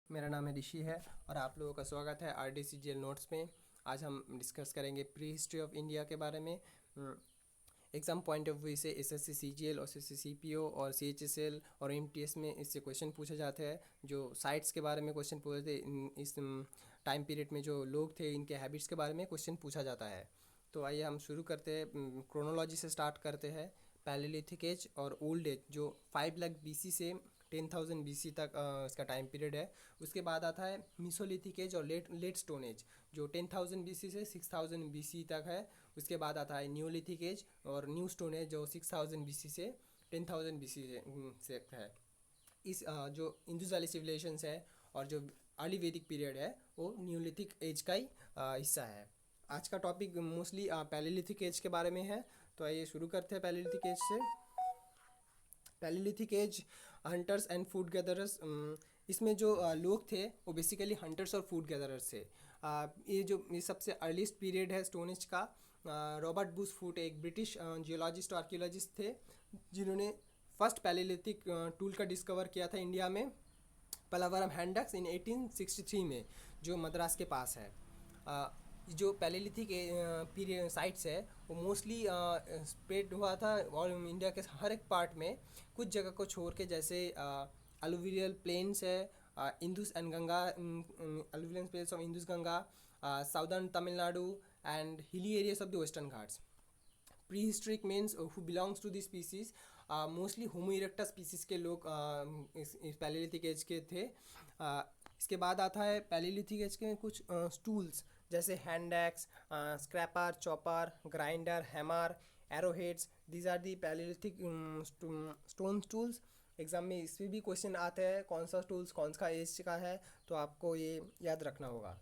मेरा नाम है ऋषि है और आप लोगों का स्वागत है RDCGL नोट्स में। आज हम डिस्कस करेंगे प्री हिस्ट्री ऑफ इंडिया के बारे में। एग्ज़ाम पॉइंट ऑफ व्यू से SSC CGL और SSC CPO और CHSL और MTS में इससे क्वेश्चन पूछे जाते हैं। जो साइट्स के बारे में क्वेश्चन पूछे थे, इस टाइम पीरियड में जो लोग थे इनके हैबिट्स के बारे में क्वेश्चन पूछा जाता है। तो आइए हम शुरू करते हैं, क्रोनोलॉजी से स्टार्ट करते हैं। पैलेलिथिक एज और ओल्ड एज जो 5 लाख BC से 10,000 BC तक इसका टाइम पीरियड है। उसके बाद आता है मिसोलिथिक एज और लेट स्टोन एज जो 10,000 BC से 6,000 BC तक है। उसके बाद आता है न्यूलिथिक एज और न्यू स्टोन एज जो 6,000 BC से 10,000 BC से है। इस जो इंडस वैली सिविलाइजेशन है और जो अर्ली वैदिक पीरियड है वो न्यूलिथिक एज का ही हिस्सा है। आज का टॉपिक मोस्टली पैलेलिथिक एज के बारे में है। तो आइए शुरू करते हैं पैलेलिथिक एज से। Palaeolithic age hunters and food gatherers, इसमें जो लोग थे वो बेसिकली हंटर्स और फूड गैदरर्स थे। ये सबसे अर्लीस्ट पीरियड है स्टोन एज का। रॉबर्ट बुशफूट एक ब्रिटिश जियोलॉजिस्ट और आर्कियोलॉजिस्ट थे जिन्होंने फर्स्ट पैलेलिथिक टूल का डिस्कवर किया था इंडिया में, पलावरम हैंडक्स इन 1863 में, जो मद्रास के पास है। जो पैलेलिथिक पीरियड साइट्स है वो मोस्टली स्प्रेड हुआ था और इंडिया के हर एक पार्ट में, कुछ जगह को छोड़ के, जैसे अलुवियल प्लेन्स है, Indus and Ganga, alluvial plains of Indus Ganga, southern Tamil Nadu and hilly areas of the western Ghats. Prehistoric means who belongs to the species, mostly homo erectus species के लोग इस पैलेलिथिक एज के थे। इसके बाद आता है पैलेलिथिक एज के कुछ टूल्स जैसे hand axe, scraper, chopper, grinder, hammer, arrowheads. These are the palaeolithic stone tools. Exam में इसमें भी क्वेश्चन आते हैं कौन सा टूल्स कौन सा एज का है, तो आपको ये याद रखना होगा।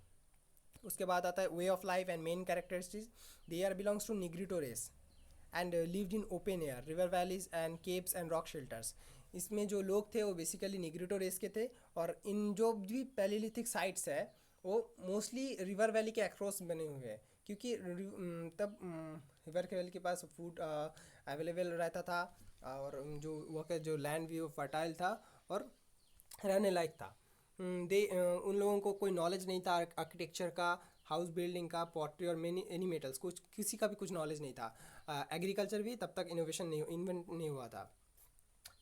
उसके बाद आता है way of life and main characteristics. They are belongs to Negrito race and lived in open air, river valleys and caves and rock shelters. इसमें जो लोग थे वो बेसिकली निग्रिटो रेस के थे। और इन जो भी पैलेलिथिक साइट्स है वो मोस्टली रिवर वैली के अक्रॉस बने हुए हैं, क्योंकि तब रिवर के वैली के पास फूड अवेलेबल रहता था और जो वहाँ का जो लैंड भी वो फर्टाइल था और रहने लायक था। उन लोगों को कोई नॉलेज नहीं था आर्किटेक्चर का, हाउस बिल्डिंग का, पॉटरी और मेनी एनी मेटल्स, कुछ किसी का भी कुछ नॉलेज नहीं था। एग्रीकल्चर भी तब तक इन्वेंट नहीं हुआ था।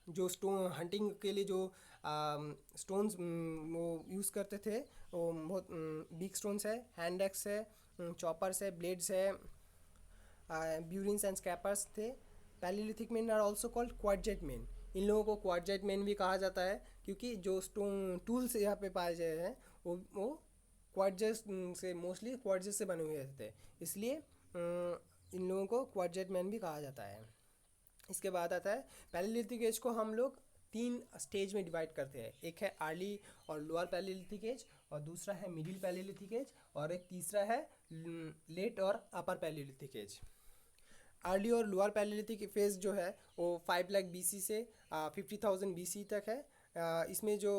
जो स्टोन हंटिंग के लिए जो स्टोन्स वो यूज़ करते थे वो बहुत बिग स्टोन्स है, हैंड एक्स है, चॉपर्स है, ब्लेड्स है, ब्यूरिन्स एंड स्क्रैपर्स थे। Palaeolithic man are also called quartzite man. इन लोगों को क्वाड्रेट मैन भी कहा जाता है क्योंकि जो स्टोन टूल्स यहाँ पे पाए गए हैं वो क्वाड्रेट से, मोस्टली क्वाड्रेट से बने हुए थे, इसलिए इन लोगों को क्वाड्रेट मैन भी कहा जाता है। इसके बाद आता है पैलेलिथिक एज को हम लोग 3 स्टेज में डिवाइड करते हैं। एक है अर्ली और लोअर पैलेलिथिक एज, और दूसरा है मिडिल पैलेलिथिक एज, और एक तीसरा है लेट और अपर पैलेलिथिक एज। अर्ली और लोअर पैलेलिथिक फेज जो है वो 5 लाख BC से 50,000 BC तक है। इसमें जो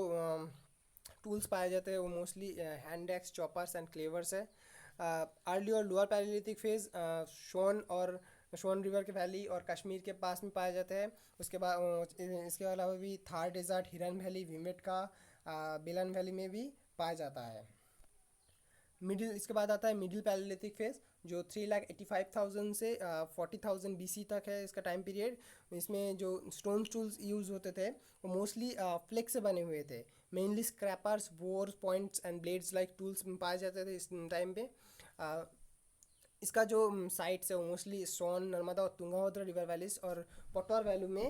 टूल्स पाए जाते हैं वो mostly hand axe, choppers and cleavers है। अर्ली और lower palaeolithic phase Soan river के वैली और कश्मीर के पास में पाए जाते हैं। उसके बाद इसके अलावा भी थार डेजर्ट, हिरन वैली, भीमबेटका, बेलन वैली में भी पाया जाता है। इसके बाद आता है मिडिल पैलेलिथिक फेज जो 3,85,000 से 40,000 BC तक है इसका टाइम पीरियड। इसमें जो स्टोन टूल्स यूज़ होते थे वो मोस्टली फ्लेक्स से बने हुए थे। Mainly scrapers, bores, points and blades like tools पाए जाते थे इस टाइम पे। इसका जो साइट्स है वो मोस्टली सोन, नर्मदा और तुंगाभद्रा रिवर वैलीज और पटवार वैली में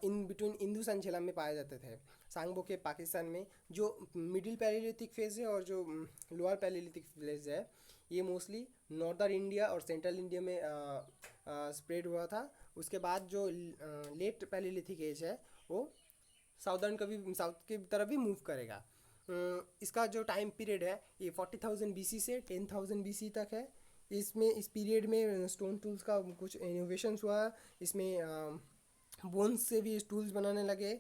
in between Indus and Jhelum में पाए जाते थे, सांगबो के पाकिस्तान में। जो मिडिल पैलेलिथिक फेज है और जो लोअर पैलेलिथिक फेज है ये मोस्टली नॉर्दर्न इंडिया और सेंट्रल इंडिया में स्प्रेड हुआ था। उसके बाद जो लेट पैलेलिथिक एज है वो साउथ की तरफ भी मूव करेगा। इसका जो टाइम पीरियड है ये 40,000 BC से 10,000 BC तक है। इस पीरियड में स्टोन टूल्स का कुछ इनोवेशंस हुआ। इसमें बोन्स से भी टूल्स बनाने लगे।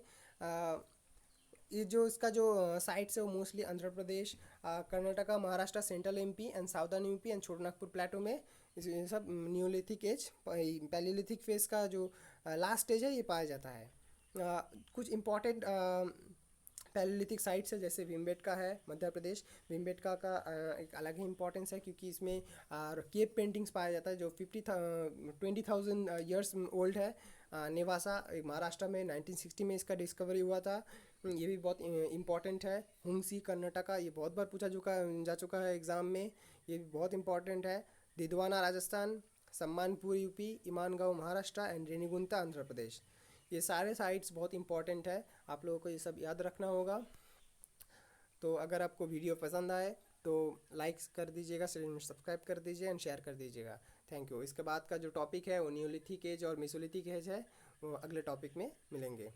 ये जो इसका जो साइट्स है वो mostly Andhra Pradesh, Karnataka, Maharashtra, central MP and southern UP and Chotanagpur plateau में ये सब न्यूलिथिक एज, पैलेलिथिक फेज का जो लास्ट स्टेज है ये पाया जाता है। कुछ इम्पॉर्टेंट पैलियोलिथिक साइट्स है, जैसे भीमबेटका है मध्य प्रदेश। भीमबेटका का एक अलग ही इंपॉर्टेंस है, क्योंकि इसमें केव पेंटिंग्स पाया जाता है जो 20,000 ईयर्स ओल्ड है। नेवासा महाराष्ट्र में 1960 में इसका डिस्कवरी हुआ था। ये भी बहुत इम्पॉर्टेंट है। हुंगसी कर्नाटका, ये बहुत बार पूछा जा चुका है एग्ज़ाम में, ये भी बहुत इंपॉर्टेंट है। दिदवाना राजस्थान, सम्मानपुर यूपी, ईमानगांव महाराष्ट्र एंड रेनीगुंता आंध्र प्रदेश। ये सारे साइट्स बहुत इंपॉर्टेंट है, आप लोगों को ये सब याद रखना होगा। तो अगर आपको वीडियो पसंद आए तो लाइक्स कर दीजिएगा, सब्सक्राइब कर दीजिए एंड शेयर कर दीजिएगा। Thank you. इसके बाद का जो टॉपिक है वो न्यूलिथिक एज और मेसोलिथिक एज है, वो अगले टॉपिक में मिलेंगे।